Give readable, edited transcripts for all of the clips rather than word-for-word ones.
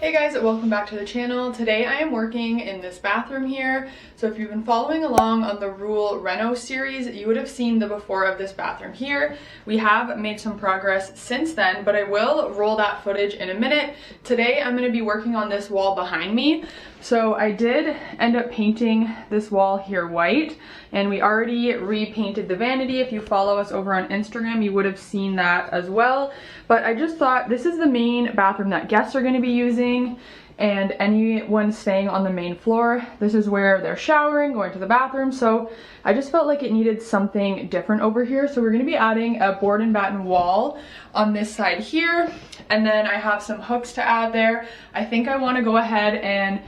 Hey guys, welcome back to the channel. Today I am working in this bathroom here. So if you've been following along on the Rule Reno series, you would have seen the before of this bathroom here. We have made some progress since then, but I will roll that footage in a minute. Today I'm going to be working on this wall behind me. So I did end up painting this wall here white, and we already repainted the vanity. If you follow us over on Instagram, you would have seen that as well. But I just thought this is the main bathroom that guests are going to be using, and anyone staying on the main floor, this is where they're showering, going to the bathroom. So I just felt like it needed something different over here. So we're going to be adding a board and batten wall on this side here, and then I have some hooks to add there. I think I want to go ahead and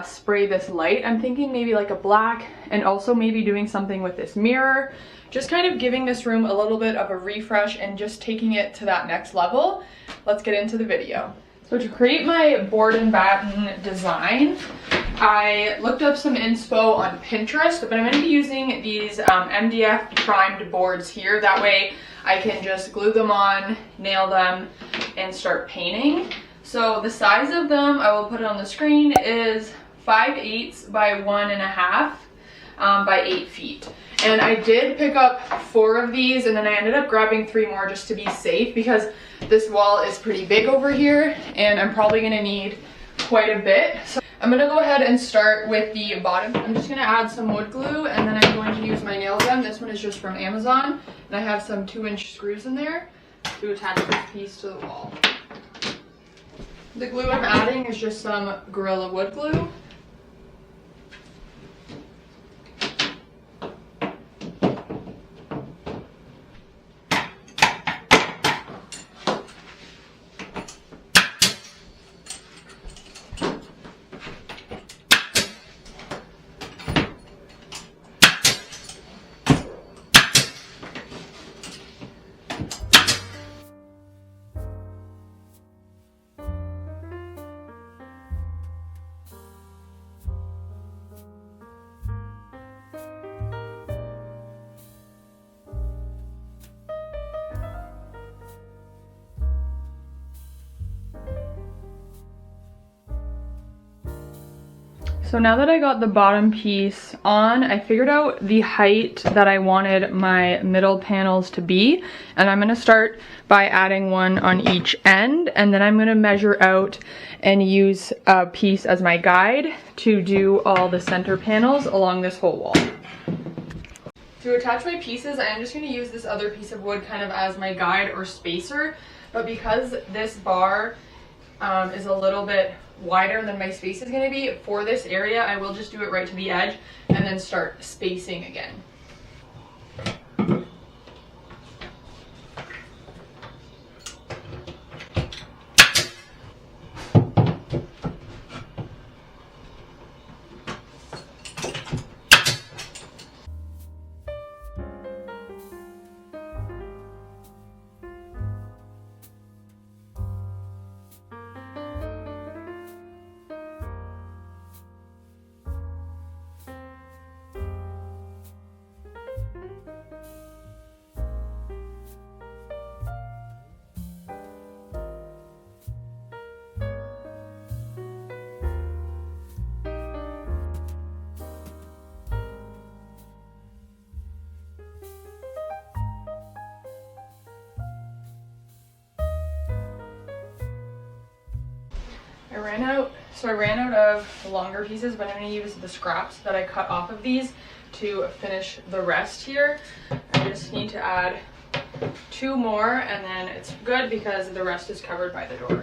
spray this light. I'm thinking maybe like a black, and also maybe doing something with this mirror, just kind of giving this room a little bit of a refresh and just taking it to that next level. Let's get into the video. So to create my board and batten design, I looked up some inspo on Pinterest, but I'm going to be using these MDF primed boards here. That way I can just glue them on, nail them, and start painting. So the size of them, I will put it on the screen, is 5/8 by 1.5 by 8 feet. And I did pick up 4 of these, and then I ended up grabbing 3 more just to be safe, because this wall is pretty big over here and I'm probably going to need quite a bit. So I'm going to go ahead and start with the bottom. I'm just going to add some wood glue, and then I'm going to use my nail gun. This one is just from Amazon, and I have some 2-inch screws in there to attach this piece to the wall. The glue I'm adding is just some Gorilla Wood glue. So now that I got the bottom piece on, I figured out the height that I wanted my middle panels to be, and I'm going to start by adding one on each end, and then I'm going to measure out and use a piece as my guide to do all the center panels along this whole wall. To attach my pieces, I am just going to use this other piece of wood kind of as my guide or spacer, but because this bar is a little bit wider than my space is going to be for this area, I will just do it right to the edge and then start spacing again. I ran out of longer pieces, but I'm going to use the scraps that I cut off of these to finish the rest here. I just need to add 2 more, and then it's good because the rest is covered by the door.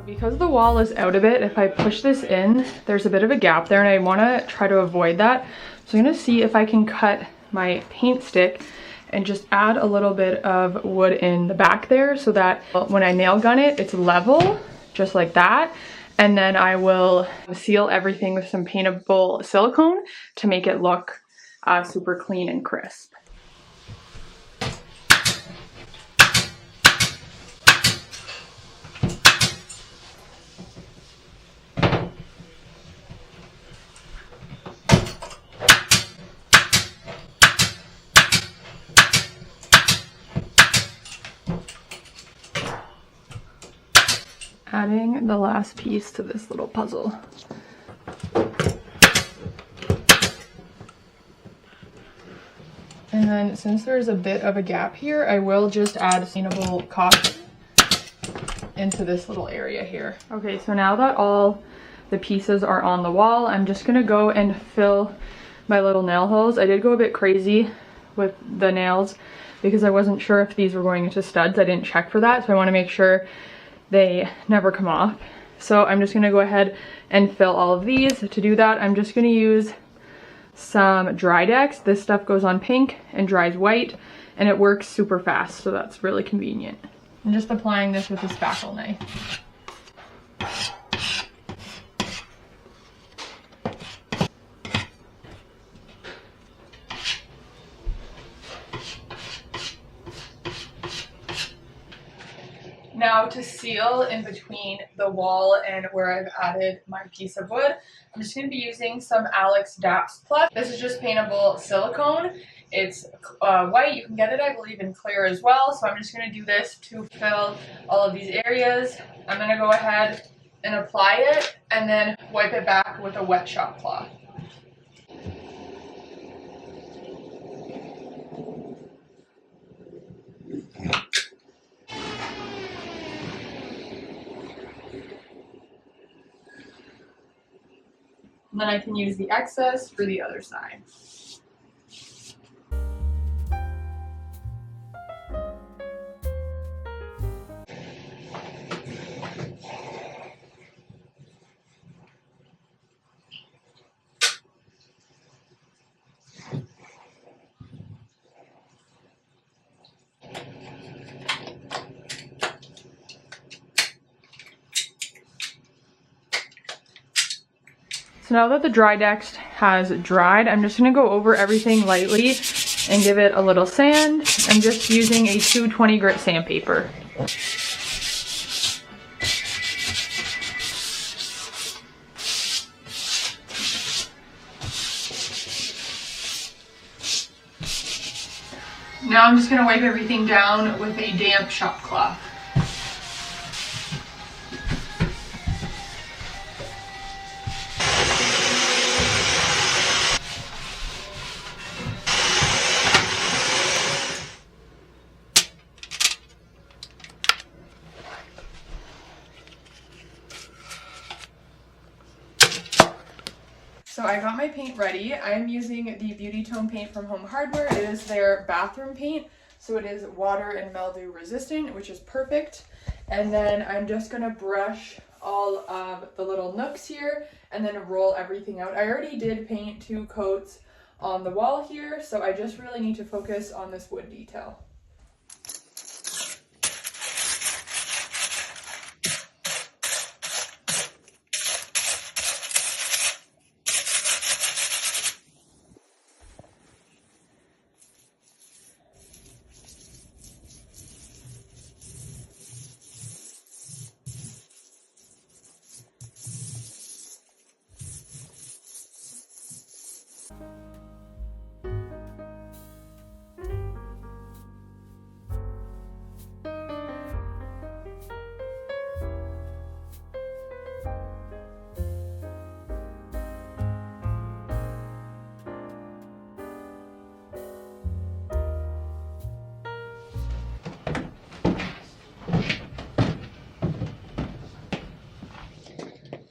Because the wall is out of it, if I push this in, there's a bit of a gap there and I want to try to avoid that. So I'm going to see if I can cut my paint stick and just add a little bit of wood in the back there so that when I nail gun it, it's level, just like that. And then I will seal everything with some paintable silicone to make it look super clean and crisp. Adding the last piece to this little puzzle. And then since there's a bit of a gap here, I will just add paintable cotton into this little area here. Okay, so now that all the pieces are on the wall, I'm just gonna go and fill my little nail holes. I did go a bit crazy with the nails because I wasn't sure if these were going into studs. I didn't check for that, so I want to make sure they never come off. So I'm just gonna go ahead and fill all of these. To do that, I'm just gonna use some Drydex. This stuff goes on pink and dries white, and it works super fast, so that's really convenient. I'm just applying this with a spackle knife. Now to seal in between the wall and where I've added my piece of wood, I'm just going to be using some Alex Daps Plus. This is just paintable silicone. It's white. You can get it, I believe, in clear as well. So I'm just going to do this to fill all of these areas. I'm going to go ahead and apply it and then wipe it back with a wet shop cloth. And then I can use the excess for the other side. So now that the Drydex has dried, I'm just going to go over everything lightly and give it a little sand. I'm just using a 220 grit sandpaper. Now I'm just going to wipe everything down with a damp shop cloth. So I got my paint ready. I am using the Beauty Tone paint from Home Hardware. It is their bathroom paint, so it is water and mildew resistant, which is perfect. And then I'm just gonna brush all of the little nooks here and then roll everything out. I already did paint 2 coats on the wall here, so I just really need to focus on this wood detail.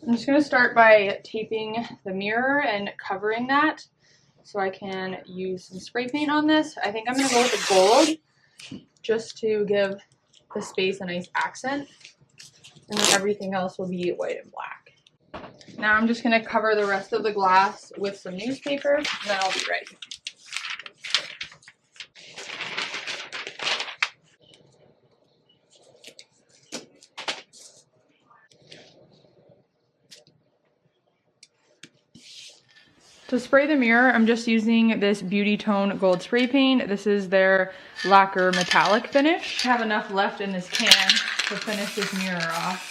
I'm just going to start by taping the mirror and covering that so I can use some spray paint on this. I think I'm going to go with the gold just to give the space a nice accent. and then everything else will be white and black. Now I'm just going to cover the rest of the glass with some newspaper, and then I'll be ready. To spray the mirror, I'm just using this Beauty Tone Gold Spray Paint. This is their lacquer metallic finish. I have enough left in this can to finish this mirror off.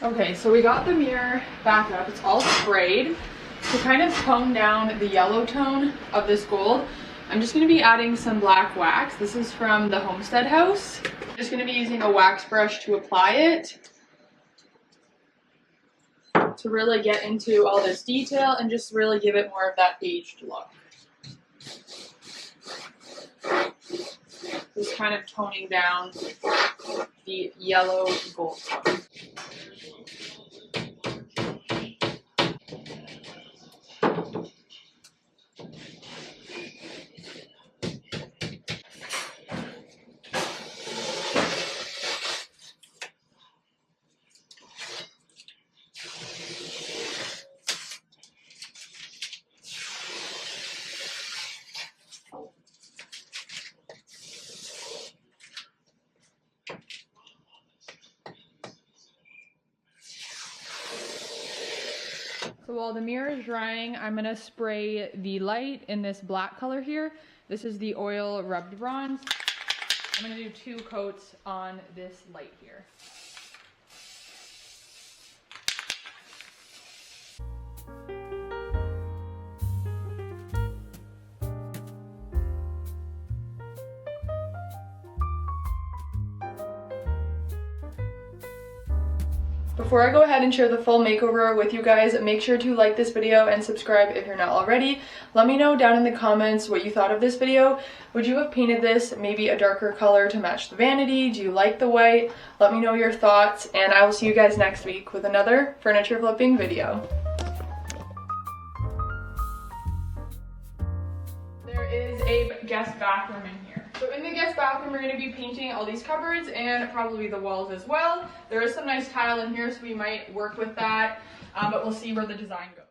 Okay, so we got the mirror back up. It's all sprayed. To kind of tone down the yellow tone of this gold, I'm just going to be adding some black wax. This is from the Homestead House. I'm just going to be using a wax brush to apply it to really get into all this detail and just really give it more of that aged look. Just kind of toning down the yellow gold tone. So while the mirror is drying, I'm going to spray the light in this black color here. This is the oil rubbed bronze. I'm going to do 2 coats on this light here. Before I go ahead and share the full makeover with you guys, make sure to like this video and subscribe if you're not already. Let me know down in the comments what you thought of this video. Would you have painted this maybe a darker color to match the vanity? Do you like the white? Let me know your thoughts, and I will see you guys next week with another furniture flipping video. There is a guest bathroom in here. So in the guest bathroom, we're going to be painting all these cupboards and probably the walls as well. There is some nice tile in here, so we might work with that, but we'll see where the design goes.